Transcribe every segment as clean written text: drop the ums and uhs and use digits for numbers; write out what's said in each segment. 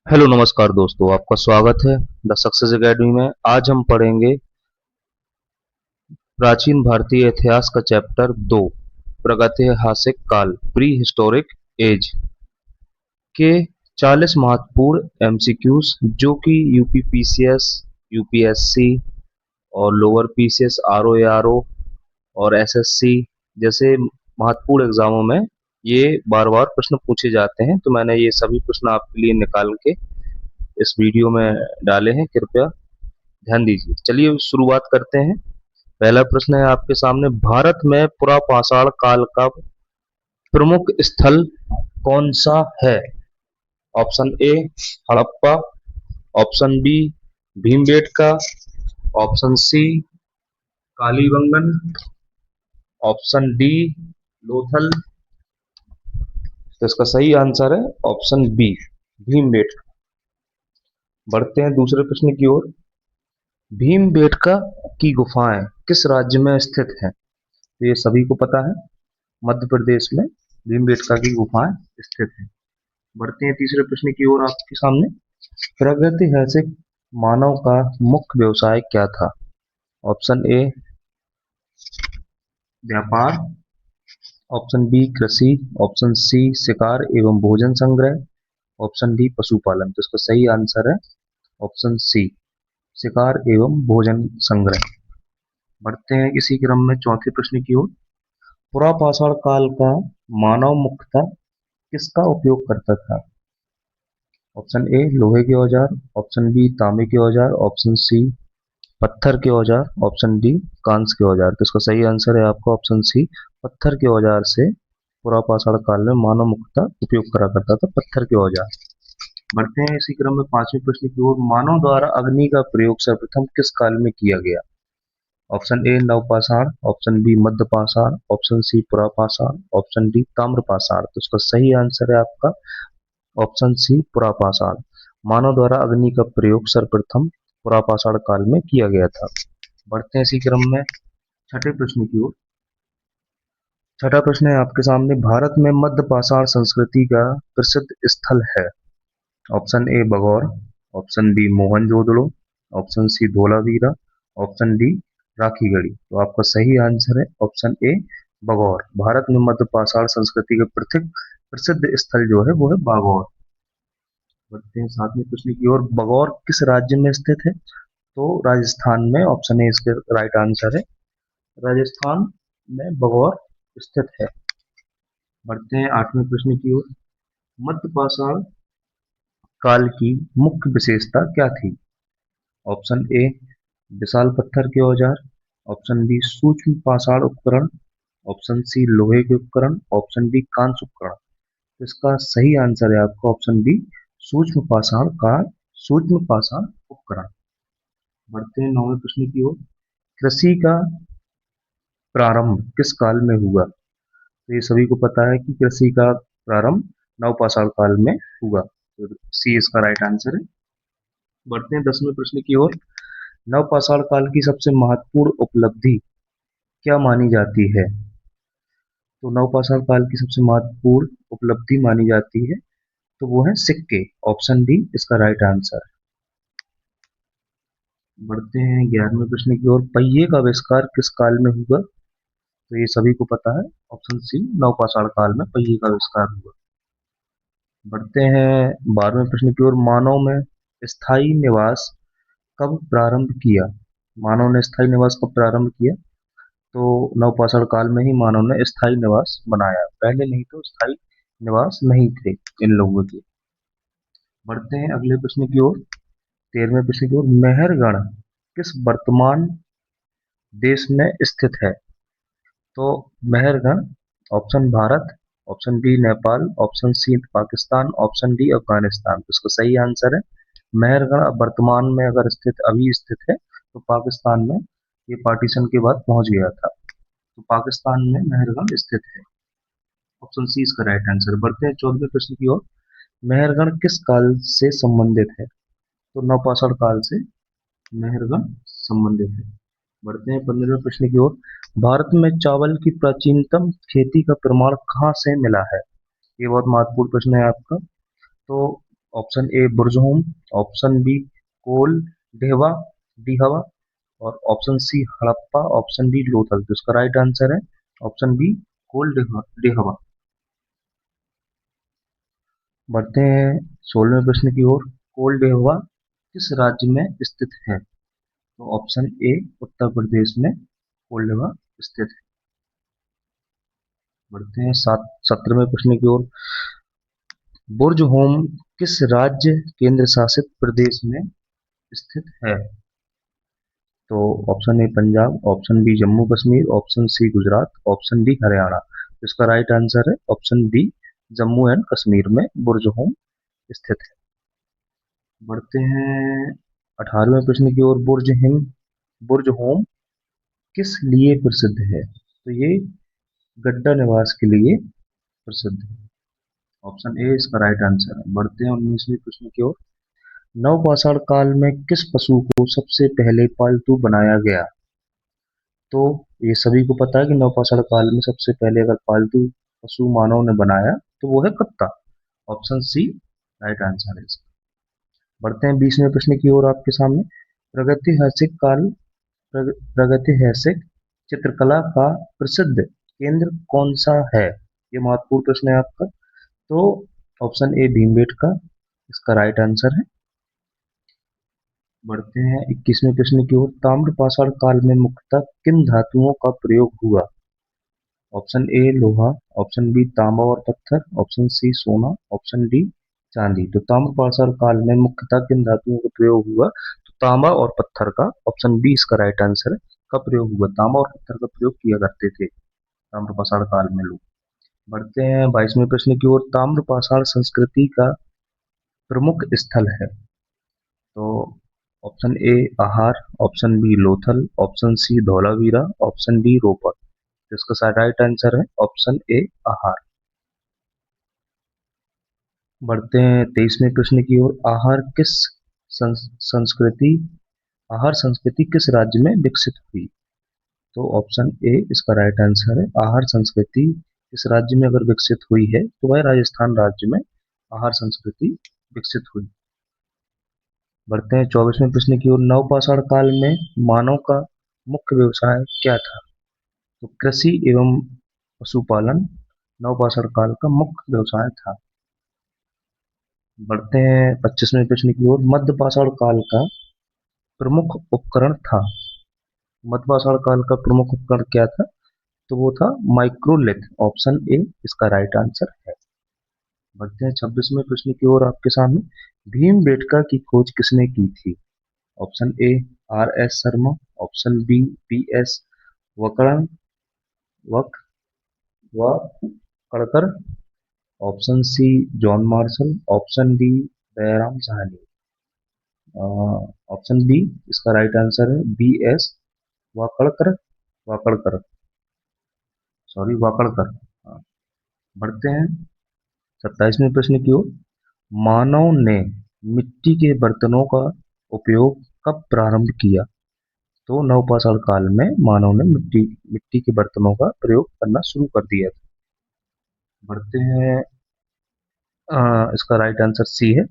Hello नमस्कार दोस्तों, आपका स्वागत है द सक्सेस एकेडमी में। आज हम पढ़ेंगे प्राचीन भारतीय इतिहास का चैप्टर 2, प्रागैतिहासिक काल, प्री हिस्टोरिक एज के 40 महत्वपूर्ण एमसीक्यूज जो कि यूपीपीसीएस, यूपीएससी और लोअर पीसीएस, आरओ और एसएससी जैसे महत्वपूर्ण एग्जामों में ये बार बार प्रश्न पूछे जाते हैं। तो मैंने ये सभी प्रश्न आपके लिए निकाल के इस वीडियो में डाले हैं, कृपया ध्यान दीजिए। चलिए शुरुआत करते हैं। पहला प्रश्न है आपके सामने, भारत में पुरापाषाण काल का प्रमुख स्थल कौन सा है? Option A Harappa, option B Bhimbetka, option C Kalibangan, option D Lothal. तो इसका सही आंसर है ऑप्शन बी भीमबेटका। बढ़ते हैं दूसरे प्रश्न की ओर। भीमबेटका की गुफाएं किस राज्य में स्थित हैं? तो ये सभी को पता है, मध्य प्रदेश में भीमबेटका की गुफाएं स्थित हैं। बढ़ते हैं तीसरे प्रश्न की ओर आपके सामने। प्रागैतिहासिक मानव का मुख्य व्यवसाय क्या था? ऑप्शन ए व्यापार, ऑप्शन बी कृषि, ऑप्शन सी शिकार एवं भोजन संग्रह, ऑप्शन डी पशुपालन। तो इसका सही आंसर है ऑप्शन सी शिकार एवं भोजन संग्रह। बढ़ते हैं इसी क्रम में चौथे प्रश्न की ओर। पुरापाषाण काल का मानव मुख्यतः किसका उपयोग करता था? ऑप्शन ए लोहे के औजार, ऑप्शन बी तांबे के औजार, ऑप्शन सी पत्थर के औजार, ऑप्शन डी कांस्य के औजार। तो इसका सही आंसर है आपका ऑप्शन सी पत्थर के औजार से पुरापाषाण काल में मानव मुख्यतः उपयोग करा करता था पत्थर के औजार। बढ़ते हैं इसी क्रम में पांचवें प्रश्न की ओर। मानव द्वारा अग्नि का प्रयोग सर्वप्रथम किस काल में किया गया? ऑप्शन ए नवपाषाण, ऑप्शन बी मध्यपाषाण, ऑप्शन सी पुरापाषाण, ऑप्शन डी ताम्रपाषाण। तो इसका सही आंसर है आपका ऑप्शन सी पुरापाषाण। मानव द्वारा अग्नि का प्रयोग सर्वप्रथम पुरापाषाण काल में किया गया था। बढ़ते हैं इसी क्रम में छठे प्रश्न की ओर। छठा प्रश्न है आपके सामने, भारत में मध्यपाषाण संस्कृति का प्रसिद्ध स्थल है? Option A Bagor, option B Mohenjodaro, option C Dholavira, option D Rakhigarhi. तो आपका सही आंसर है ऑप्शन ए बगौर। भारत में मध्यपाषाण संस्कृति का प्रसिद्ध स्थल जो है वो है बागौर। बढ़ते हैं सातवें प्रश्न की ओर। बगौर किस राज्य में स्थित है? तो राजस्थान में, ऑप्शन ए इसके राइट आंसर है, राजस्थान में बगौर स्थित है। बढ़ते हैं आठवें प्रश्न की ओर। मध्यपाषाण काल की मुख्य विशेषता क्या थी? ऑप्शन ए विशाल पत्थर के औजार, ऑप्शन बी सूक्ष्म पाषाण उपकरण, ऑप्शन सी लोहे के उपकरण, ऑप्शन डी कांस्य उपकरण। तो इसका सही आंसर है आपका ऑप्शन बी सूक्ष्म पाषाण उपकरण। बढ़ते हैं नौवें प्रश्न की ओर। कृषि का प्रारंभ किस काल में हुआ? तो ये सभी को पता है कि कृषि का प्रारंभ नवपाषाण काल में हुआ। तो सी इसका राइट आंसर है। बढ़ते हैं दसवें प्रश्न की ओर। नवपाषाण काल की सबसे महत्वपूर्ण उपलब्धि क्या मानी जाती है? तो नवपाषाण काल की सबसे महत्वपूर्ण उपलब्धि मानी जाती है तो वो है सिक्के। ऑप्शन डी इसका राइट आंसर। बढ़ते हैं ग्यारहवें प्रश्न की ओर। पहिए का आविष्कार किस काल में हुआ? तो ये सभी को पता है, ऑप्शन सी नवपाषाण काल में पहिए का आविष्कार हुआ। बढ़ते हैं बारहवें प्रश्न की ओर। मानव में स्थायी निवास कब प्रारंभ किया? मानव ने स्थायी निवास कब प्रारंभ किया? तो नवपाषाण काल में ही मानव ने स्थायी निवास बनाया, पहले नहीं तो स्थायी निवास नहीं थे इन लोगों के। बढ़ते हैं अगले प्रश्न की ओर। तेरहवें प्रश्न की ओर। मेहरगढ़ किस वर्तमान देश में स्थित है? तो Mehrgarh, option Bharat, option B Nepal, option C Pakistan, option D Afghanistan. तो इसका सही आंसर है मेहरगढ़ वर्तमान में अगर अभी स्थित है तो पाकिस्तान में, ये पार्टीशन के बाद पहुंच गया था, तो पाकिस्तान में मेहरगढ़ स्थित है। ऑप्शन सी इसका राइट आंसर। बढ़ते हैं चौदहवें प्रश्न की ओर। मेहरगढ़ किस काल से संबंधित है? तो नवपाषाण काल से मेहरगढ़ संबंधित है। बढ़ते हैं पंद्रहवें प्रश्न की ओर। भारत में चावल की प्राचीनतम खेती का प्रमाण कहाँ से मिला है? ये बहुत महत्वपूर्ण प्रश्न है आपका। तो option A Burzahom, option B Kol Dehwa Dihwa और option C Harappa, option D Lothal. तो इसका राइट आंसर है ऑप्शन बी कोल डेहवा। बढ़ते हैं 16वें प्रश्न की ओर। कोल डेहवा किस राज्य में स्थित है? तो ऑप्शन ए उत्तर प्रदेश में कोल डेहवा स्थित है। बढ़ते हैं 17वें प्रश्न की ओर। बुर्ज होम किस राज्य केंद्र शासित प्रदेश में स्थित है? तो option A Punjab, option B Jammu Kashmir, option C Gujarat, option D Haryana. तो इसका राइट आंसर है option B Jammu and Kashmir में बुर्ज होम स्थित है। बढ़ते हैं 18वें प्रश्न की ओर। बुर्ज होम किस लिए प्रसिद्ध है? तो ये गड्ढा निवास के लिए प्रसिद्ध है। ऑप्शन ए इसका राइट आंसर है। बढ़ते हैं 19वें प्रश्न की ओर। नवपाषाण काल में किस पशु को सबसे पहले पालतू बनाया गया? तो ये सभी को पता है कि नवपाषाण काल में सबसे पहले अगर पालतू पशु मानव ने बनाया तो वो है कुत्ता। ऑप्शन सी राइट आंसर है इसका। बढ़ते हैं 20वें प्रश्न की ओर आपके सामने। प्रगतिहासिक चित्रकला का प्रसिद्ध केंद्र कौन सा है? ये महत्वपूर्ण प्रश्न है आपका। तो ऑप्शन ए भीमबेटका इसका राइट आंसर है। बढ़ते हैं 21वें प्रश्न की ओर। ताम्रपाषाण काल में मुख्यतः किन धातुओं का प्रयोग हुआ? ऑप्शन ए लोहा, ऑप्शन बी तांबा और पत्थर, ऑप्शन सी सोना, ऑप्शन डी चांदी। तो ताम्रपाषाण काल में मुख्यतः किन धातुओं का प्रयोग हुआ? तो तांबा और पत्थर का, ऑप्शन बी इसका राइट आंसर है, का प्रयोग हुआ। तांबा और पत्थर का प्रयोग किया करते थे ताम्रपाषाण काल में लोग। बढ़ते हैं 22वें प्रश्न की ओर। ताम्रपाषाण संस्कृति का प्रमुख स्थल है? तो option A Ahar, option B Lothal, option C Dholavira, option D Ropar. तो इसका राइट आंसर है ऑप्शन ए आहार। बढ़ते हैं 23वें प्रश्न की ओर। संस्कृति आहार संस्कृति किस राज्य में विकसित हुई? तो ऑप्शन ए इसका राइट आंसर है। आहार संस्कृति इस राज्य में अगर विकसित हुई है तो वह राजस्थान राज्य में आहार संस्कृति विकसित हुई। बढ़ते हैं 24वें प्रश्न की ओर। नवपाषाण काल में मानव का मुख्य व्यवसाय क्या था? तो कृषि एवं पशुपालन नवपाषाण काल का मुख्य व्यवसाय था। बढ़ते हैं 25वें प्रश्न की ओर। मध्यपाषाण काल का प्रमुख उपकरण था? मध्यपाषाण काल का प्रमुख उपकरण क्या था? तो वो था माइक्रोलिथ। ऑप्शन ए इसका राइट आंसर है। बढ़ते हैं 26वें प्रश्न की ओर आपके सामने। भीमबेटका की खोज किसने की थी? Option A R S Sharma, option B P S वकड़न वक Wakankar, option C John Marshall, option D Dayaram Sahni. Option B इसका राइट आंसर है B S Wakankar Wakankar sorry Wakankar. हाँ। बढ़ते हैं 27वें प्रश्न की ओर। मानव ने मिट्टी के बर्तनों का उपयोग कब प्रारंभ किया? तो नवपाषाण काल में मानव ने मिट्टी मिट्टी के बर्तनों का प्रयोग करना शुरू कर दिया था। बढ़ते हैं इसका राइट आंसर सी है।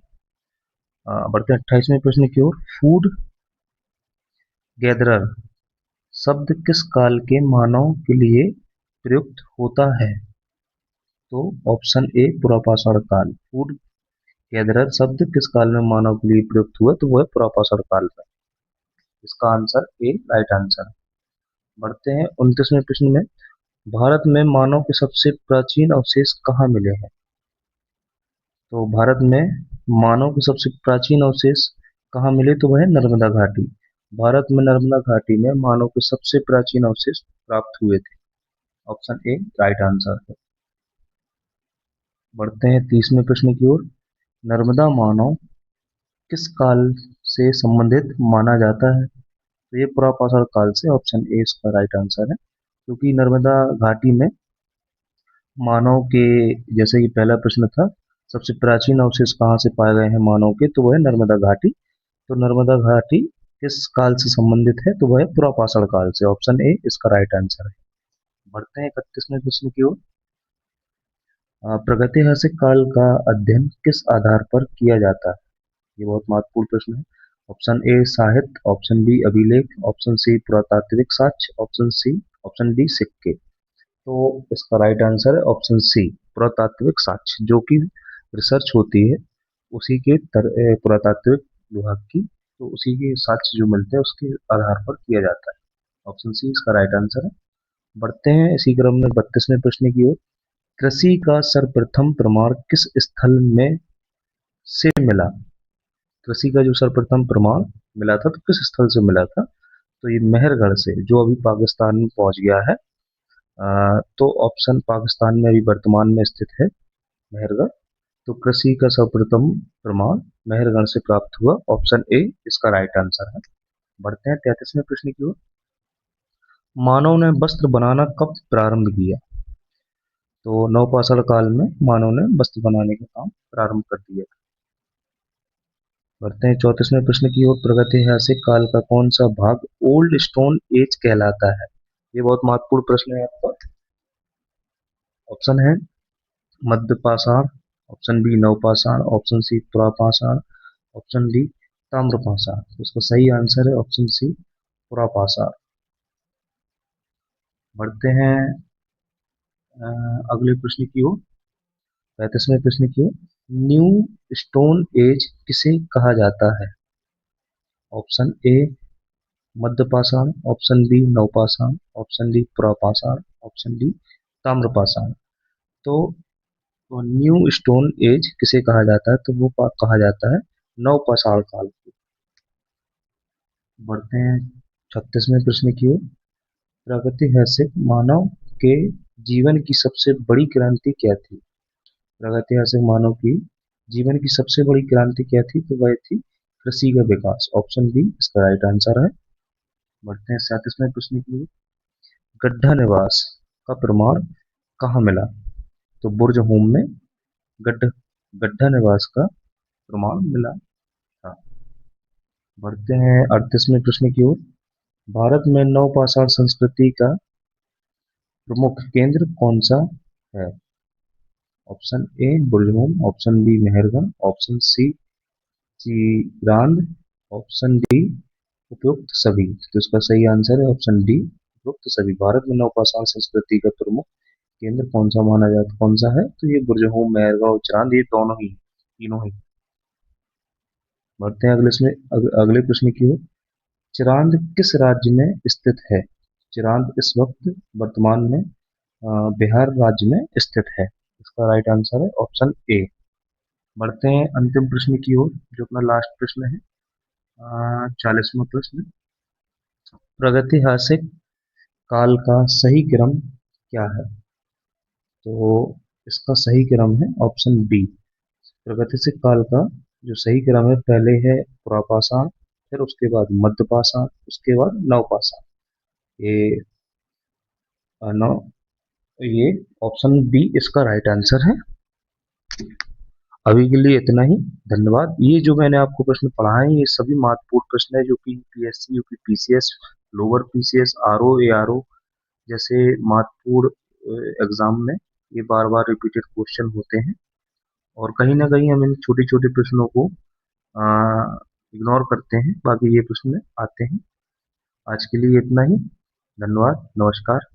बढ़ते हैं 28वें प्रश्न की ओर। फूड गैदरर शब्द किस काल के मानव के लिए प्रयुक्त होता है? तो ऑप्शन ए पुरापाषाण काल। फूड गैदरर शब्द किस काल में मानव के लिए प्रयुक्त हुआ? तो वह पुरापाषाण काल में। इसका आंसर ए राइट आंसर। बढ़ते हैं 29वें प्रश्न में। भारत में मानव के सबसे प्राचीन अवशेष कहाँ मिले हैं? तो भारत में मानव के सबसे प्राचीन अवशेष कहाँ मिले? तो वह है नर्मदा घाटी। भारत में नर्मदा घाटी में मानव के सबसे प्राचीन अवशेष प्राप्त हुए थे। ऑप्शन ए राइट आंसर है। बढ़ते हैं 30वें प्रश्न की ओर। नर्मदा मानव किस काल से संबंधित माना जाता है? तो ये पुरापाषाण काल से। ऑप्शन ए इसका राइट आंसर है। क्योंकि नर्मदा घाटी में मानव के, जैसे कि पहला प्रश्न था, सबसे प्राचीन अवशेष कहाँ से पाए गए हैं मानव के? तो वह है नर्मदा घाटी। तो नर्मदा घाटी किस काल से संबंधित है? तो वह है पुरापाषाण काल से। ऑप्शन ए इसका राइट आंसर है। बढ़ते हैं 31वें प्रश्न की ओर। प्रागैतिहासिक काल का अध्ययन किस आधार पर किया जाता है? ये बहुत महत्वपूर्ण प्रश्न है। ऑप्शन ए साहित्य, ऑप्शन बी अभिलेख, ऑप्शन सी पुरातात्विक साक्ष्य, ऑप्शन डी सिक्के। तो इसका राइट आंसर है ऑप्शन सी पुरातात्विक साक्ष्य, जो कि रिसर्च होती है उसी के पुरातात्विक विभाग की, तो उसी के साक्ष्य जो मिलते हैं उसके आधार पर किया जाता है। ऑप्शन सी इसका राइट आंसर है। बढ़ते हैं इसी क्रम में 32वें प्रश्न की ओर। कृषि का सर्वप्रथम प्रमाण किस स्थल में से मिला? कृषि का जो सर्वप्रथम प्रमाण मिला था तो किस स्थल से मिला था? तो ये मेहरगढ़ से, जो अभी पाकिस्तान में पहुंच गया है। तो ऑप्शन पाकिस्तान में अभी वर्तमान में स्थित है मेहरगढ़। तो कृषि का सर्वप्रथम प्रमाण मेहरगढ़ से प्राप्त हुआ, ऑप्शन ए इसका राइट आंसर है। बढ़ते हैं 33वें प्रश्न की ओर। मानव ने वस्त्र बनाना कब प्रारंभ किया? तो नवपाषाण काल में मानव ने वस्त्र बनाने का काम प्रारंभ कर दिया। बढ़ते हैं 34वें प्रश्न की ओर। प्रागैतिहासिक काल का कौन सा भाग ओल्ड स्टोन एज कहलाता है? ये बहुत महत्वपूर्ण प्रश्न है आपका। ऑप्शन है मध्य पाषाण, ऑप्शन बी नवपाषाण, ऑप्शन सी पुरापाषाण, ऑप्शन डी ताम्रपाषाण। तो इसका सही आंसर है ऑप्शन सी पुरापाषाण। बढ़ते हैं अगले प्रश्न की ओर, 35वें प्रश्न की ओर। न्यू स्टोन एज किसे कहा जाता है? ऑप्शन ए मध्य पाषाण, ऑप्शन बी नवपाषाण, ऑप्शन डी पुरापाषाण, ऑप्शन डी ताम्रपाषाण। तो न्यू स्टोन एज किसे कहा जाता है? तो वो कहा जाता है नवपाषाण काल को। बढ़ते हैं 36वें प्रश्न की ओर। प्रागैतिहासिक मानव के जीवन की सबसे बड़ी क्रांति क्या थी? प्रागैतिहासिक मानव की जीवन की सबसे बड़ी क्रांति क्या थी? तो वह थी कृषि का विकास, ऑप्शन बी इसका राइट आंसर है। बढ़ते हैं 37वें प्रश्न की ओर। गड्ढा निवास का प्रमाण कहाँ मिला? तो बुर्ज होम में गड्ढा गड्ढा निवास का प्रमाण मिला था। बढ़ते हैं 38वें प्रश्न की ओर। भारत में नवपाषाण संस्कृति का प्रमुख केंद्र कौन सा है? Option A Burzahom, option B Mehrgarh, option C Chirand, option D उपयुक्त सभी। तो इसका सही आंसर है ऑप्शन डी उपयुक्त सभी। भारत में नवपाषाण संस्कृति का प्रमुख केंद्र कौन सा है? तो ये बुर्ज होम, मेहरगढ़ और चिरांद, ये दोनों ही, तीनों ही। बढ़ते हैं अगले प्रश्न की ओर। चिरांद किस राज्य में स्थित है? चिरांद इस वक्त वर्तमान में बिहार राज्य में स्थित है। इसका राइट आंसर है ऑप्शन ए। बढ़ते हैं अंतिम प्रश्न की ओर, जो अपना लास्ट प्रश्न है, 40वां प्रश्न। प्रागैतिहासिक काल का सही क्रम क्या है? तो इसका सही क्रम है ऑप्शन बी। प्रागैतिहासिक काल का जो सही क्रम है, पहले है पुरापाषाण, फिर उसके बाद मध्यपाषाण, उसके बाद नवपाषाण। ये नौ ये ऑप्शन बी इसका राइट आंसर है। अभी के लिए इतना ही। धन्यवाद। ये जो मैंने आपको प्रश्न पढ़ाए हैं, ये सभी महत्वपूर्ण प्रश्न है जो कि UPSC, UP PCS, lower PCS, RO, ARO जैसे महत्वपूर्ण एग्जाम में ये बार बार रिपीटेड क्वेश्चन होते हैं। और कहीं ना कहीं हम इन छोटे छोटे प्रश्नों को इग्नोर करते हैं, बाकी ये प्रश्न आते हैं। आज के लिए इतना ही। धन्यवाद, नमस्कार।